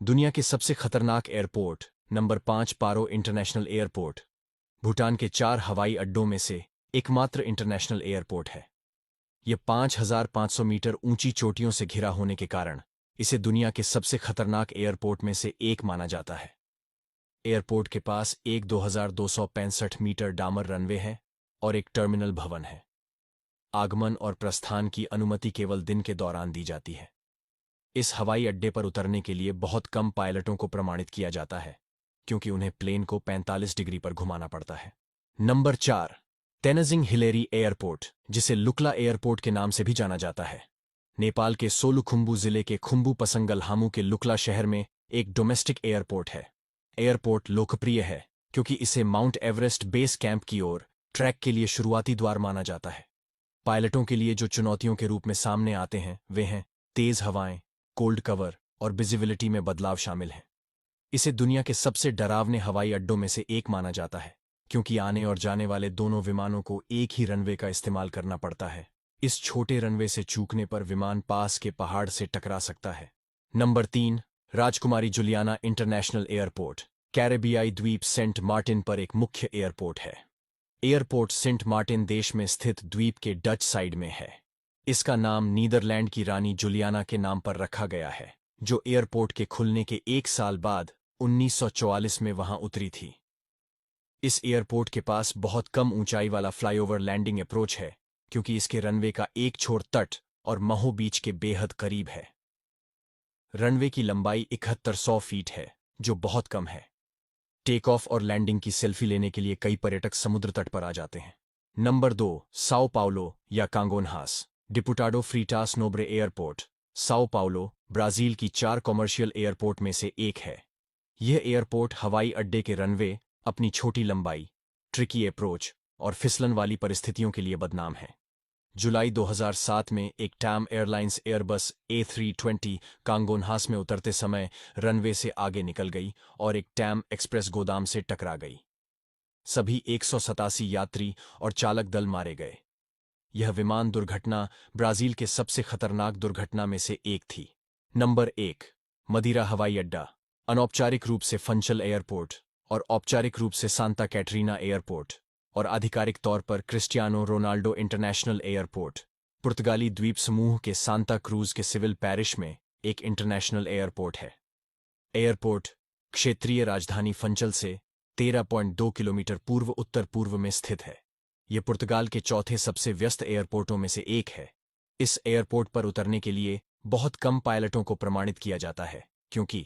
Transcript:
दुनिया के सबसे खतरनाक एयरपोर्ट। नंबर 5, पारो इंटरनेशनल एयरपोर्ट। भूटान के 4 हवाई अड्डों में से एकमात्र इंटरनेशनल एयरपोर्ट है। यह 5,500 मीटर ऊंची चोटियों से घिरा होने के कारण इसे दुनिया के सबसे खतरनाक एयरपोर्ट में से एक माना जाता है। एयरपोर्ट के पास एक 2,265 मीटर डामर रनवे है और एक टर्मिनल भवन है। आगमन और प्रस्थान की अनुमति केवल दिन के दौरान दी जाती है। इस हवाई अड्डे पर उतरने के लिए बहुत कम पायलटों को प्रमाणित किया जाता है, क्योंकि उन्हें प्लेन को 45 डिग्री पर घुमाना पड़ता है। नंबर 4, तेनजिंग हिलेरी एयरपोर्ट, जिसे लुक्ला एयरपोर्ट के नाम से भी जाना जाता है। नेपाल के सोलुखुम्बु जिले के खुम्बु पसंगल हामू के लुक्ला शहर में एक डोमेस्टिक एयरपोर्ट है। एयरपोर्ट लोकप्रिय है क्योंकि इसे माउंट एवरेस्ट बेस कैंप की ओर ट्रैक के लिए शुरुआती द्वार माना जाता है। पायलटों के लिए जो चुनौतियों के रूप में सामने आते हैं वे हैं तेज हवाएं, कोल्ड कवर और विजिबिलिटी में बदलाव शामिल हैं। इसे दुनिया के सबसे डरावने हवाई अड्डों में से एक माना जाता है, क्योंकि आने और जाने वाले दोनों विमानों को एक ही रनवे का इस्तेमाल करना पड़ता है। इस छोटे रनवे से चूकने पर विमान पास के पहाड़ से टकरा सकता है। नंबर 3, राजकुमारी जुलियाना इंटरनेशनल एयरपोर्ट, कैरेबियाई द्वीप सेंट मार्टिन पर एक मुख्य एयरपोर्ट है। एयरपोर्ट सेंट मार्टिन देश में स्थित द्वीप के डच साइड में है। इसका नाम नीदरलैंड की रानी जुलियाना के नाम पर रखा गया है, जो एयरपोर्ट के खुलने के 1 साल बाद 1944 में वहां उतरी थी। इस एयरपोर्ट के पास बहुत कम ऊंचाई वाला फ्लाईओवर लैंडिंग अप्रोच है, क्योंकि इसके रनवे का एक छोर तट और महो बीच के बेहद करीब है। रनवे की लंबाई 7100 फीट है, जो बहुत कम है। टेक ऑफ और लैंडिंग की सेल्फी लेने के लिए कई पर्यटक समुद्र तट पर आ जाते हैं। नंबर 2, साओ पाउलो या Congonhas, Deputado Freitas Nobre airport, Sao Paulo, Brazil की 4 कॉमर्शियल एयरपोर्ट में से एक है। यह एयरपोर्ट हवाई अड्डे के रनवे, अपनी छोटी लंबाई, ट्रिकी अप्रोच और फिसलन वाली परिस्थितियों के लिए बदनाम है। जुलाई 2007 में एक टैम एयरलाइंस एयरबस A320 कांगोनहास में उतरते समय रनवे से आगे निकल गई और एक टैम एक्सप्रेस गोदाम से टकरा गई। सभी 187 यात्री और चालक दल मारे गए। यह विमान दुर्घटना ब्राजील के सबसे खतरनाक दुर्घटना में से एक थी। नंबर 1, मदिरा हवाई अड्डा, अनौपचारिक रूप से फंचल एयरपोर्ट और औपचारिक रूप से सांता कैटरीना एयरपोर्ट और आधिकारिक तौर पर क्रिस्टियानो रोनाल्डो इंटरनेशनल एयरपोर्ट, पुर्तगाली द्वीप समूह के सांता क्रूज के सिविल पैरिश में एक इंटरनेशनल एयरपोर्ट है। एयरपोर्ट क्षेत्रीय राजधानी फंचल से 13.2 किलोमीटर पूर्व उत्तर पूर्व में स्थित है। यह पुर्तगाल के चौथे सबसे व्यस्त एयरपोर्टों में से एक है। इस एयरपोर्ट पर उतरने के लिए बहुत कम पायलटों को प्रमाणित किया जाता है, क्योंकि